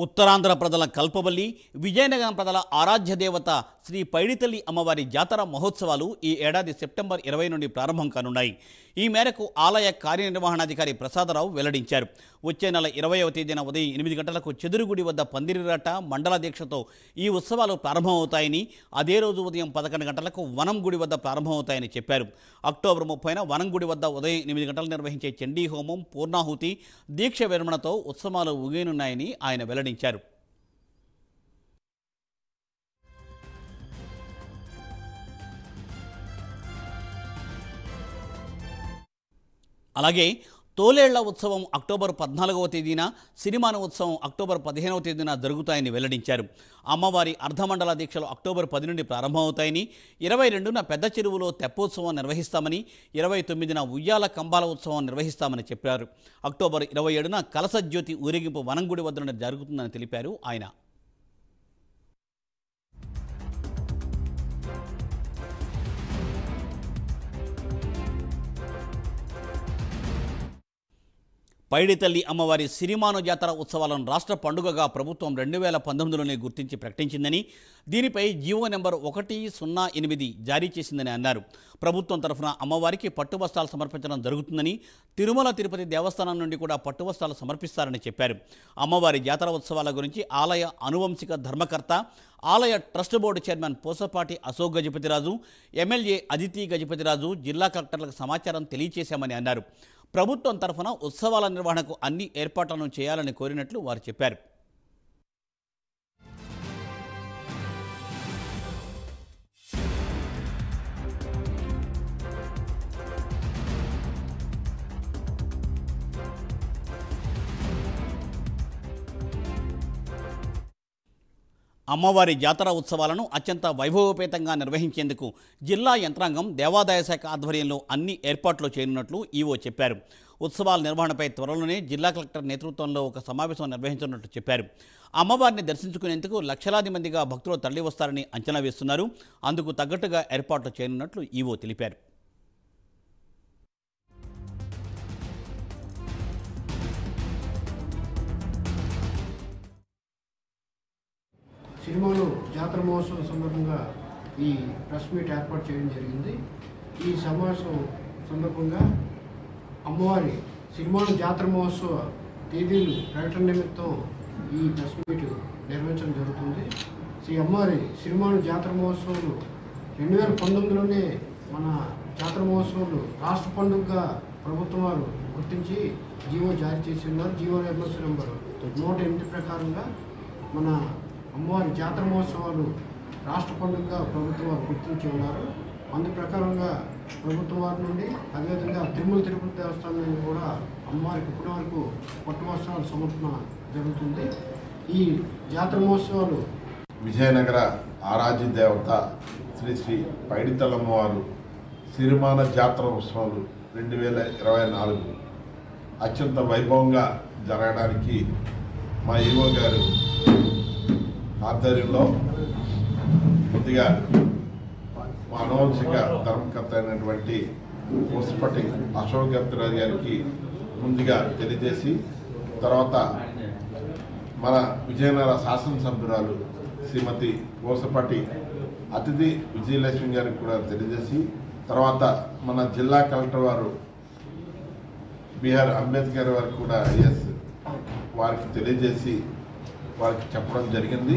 ఉత్తరాంధ్ర ప్రజల కల్పవల్లి, విజయనగరం ప్రజల ఆరాధ్య దేవత శ్రీ పైడితల్లి అమ్మవారి జాతర మహోత్సవాలు ఈ ఏడాది సెప్టెంబర్ 20 నుండి ప్రారంభం కానున్నాయి. ఈ మేరకు ఆలయ కార్యనిర్వహణాధికారి ప్రసాదరావు వెల్లడించారు. వచ్చే నెల 20వ తేదీన ఉదయం 8 గంటలకు చెదురుగుడి వద్ద పందిరిరాట మండల దీక్షతో ఈ ఉత్సవాలు ప్రారంభమవుతాయని, అదే రోజు ఉదయం 11 గంటలకు వనం గుడి వద్ద ప్రారంభమవుతాయని చెప్పారు. అక్టోబర్ 30న వనం గుడి వద్ద ఉదయం 8 గంటలు నిర్వహించే చండీ హోమం, పూర్ణాహుతి, దీక్ష విరమణతో ఉత్సవాలు ముగియనున్నాయని ఆయన వెల్లడించారు. అలాగే తోలేళ్ల ఉత్సవం అక్టోబర్ 14వ తేదీన, సిరిమాన ఉత్సవం అక్టోబర్ 15వ తేదీన జరుగుతాయని వెల్లడించారు. అమ్మవారి అర్ధమండల దీక్షలు అక్టోబర్ 10 నుండి ప్రారంభమవుతాయని, 22న పెద్ద చెరువులో తెప్పోత్సవం నిర్వహిస్తామని, 29న ఉయ్యాల కంబాల ఉత్సవం నిర్వహిస్తామని చెప్పారు. అక్టోబర్ 27న కలసజ్యోతి ఊరేగింపు వనంగుడి వద్ద జరుగుతుందని తెలిపారు ఆయన. పైడితల్లి అమ్మవారి సిరిమాను జాతర ఉత్సవాలను రాష్ట్ర పండుగగా ప్రభుత్వం 2019లోనే గుర్తించి ప్రకటించిందని, దీనిపై జీవో నెంబర్ 1008 జారీ చేసిందని అన్నారు. ప్రభుత్వం తరఫున అమ్మవారికి పట్టువస్త్రాలు సమర్పించడం జరుగుతుందని, తిరుమల తిరుపతి దేవస్థానం నుండి కూడా పట్టువస్త్రాలు సమర్పిస్తారని చెప్పారు. అమ్మవారి జాతర ఉత్సవాల గురించి ఆలయ అనువంశిక ధర్మకర్త, ఆలయ trust board chairman Pusapati Ashok Gajapathiraju, MLA Aditi Gajapathiraju జిల్లా కలెక్టర్లకు సమాచారం తెలియజేశామని అన్నారు. ప్రభుత్వం తరఫున ఉత్సవాల నిర్వహణకు అన్ని ఏర్పాట్లను చేయాలని కోరినట్లు వారు చెప్పారు. అమ్మవారి జాతర ఉత్సవాలను అత్యంత వైభవోపేతంగా నిర్వహించేందుకు జిల్లా యంత్రాంగం దేవాదాయ శాఖ ఆధ్వర్యంలో అన్ని ఏర్పాట్లు చేయనున్నట్లు ఈవో చెప్పారు. ఉత్సవాల నిర్వహణపై త్వరలోనే జిల్లా కలెక్టర్ నేతృత్వంలో ఒక సమావేశం నిర్వహించనున్నట్లు చెప్పారు. అమ్మవారిని దర్శించుకునేందుకు లక్షలాది మందిగా భక్తులు తరలివస్తారని అంచనా వేస్తున్నారు. అందుకు తగ్గట్టుగా ఏర్పాట్లు చేయనున్నట్లు ఈవో తెలిపారు. సిరిమాను జాతర మహోత్సవం సందర్భంగా ఈ ప్రెస్ మీట్ ఏర్పాటు చేయడం జరిగింది. ఈ సమావేశం సందర్భంగా అమ్మవారి సిరిమాను జాతర మహోత్సవ తేదీలు ప్రకటన నిమిత్తం ఈ ప్రెస్ మీట్ నిర్వహించడం జరుగుతుంది. అమ్మవారి సిరిమాను జాతర మహోత్సవాలు 2019లోనే మన జాతర మహోత్సవాలు రాష్ట్ర పండుగగా ప్రభుత్వం వారు గుర్తించి జీవో జారీ చేసి ఉన్నారు. జీవో నెంబర్ 108 ప్రకారంగా మన అమ్మవారి జాతర మహోత్సవాలు రాష్ట్ర పండుగగా ప్రభుత్వం వారు గుర్తించి ఉన్నారు. అందు ప్రకారంగా ప్రభుత్వం వారి నుండి, అదేవిధంగా తిరుమల తిరుపతి దేవస్థానం నుండి కూడా అమ్మవారికి ఇప్పటి వరకు పట్టువస్త్రాల సమర్పణ జరుగుతుంది. ఈ జాతర మహోత్సవాలు విజయనగర ఆరాధ్య దేవత శ్రీ శ్రీ పైడితల్లమ్మవారు సిరిమాన జాతర ఉత్సవాలు 2024 అత్యంత వైభవంగా జరగడానికి మా ఈవో గారు ఆధ్వర్యంలో కొద్దిగా మా అనువంశిక ధర్మకర్త అయినటువంటి పోసపాటి అశోక్ గజపతిరాజు గారికి ముందుగా తెలియజేసి, తర్వాత మన విజయనగర శాసనసభ్యురాలు శ్రీమతి పోసపాటి అతిథి విజయలక్ష్మి గారికి కూడా తెలియజేసి, తర్వాత మన జిల్లా కలెక్టర్ వారు బిఆర్ అంబేద్కర్ వారికి కూడా వారికి తెలియజేసి వారికి చెప్పడం జరిగింది.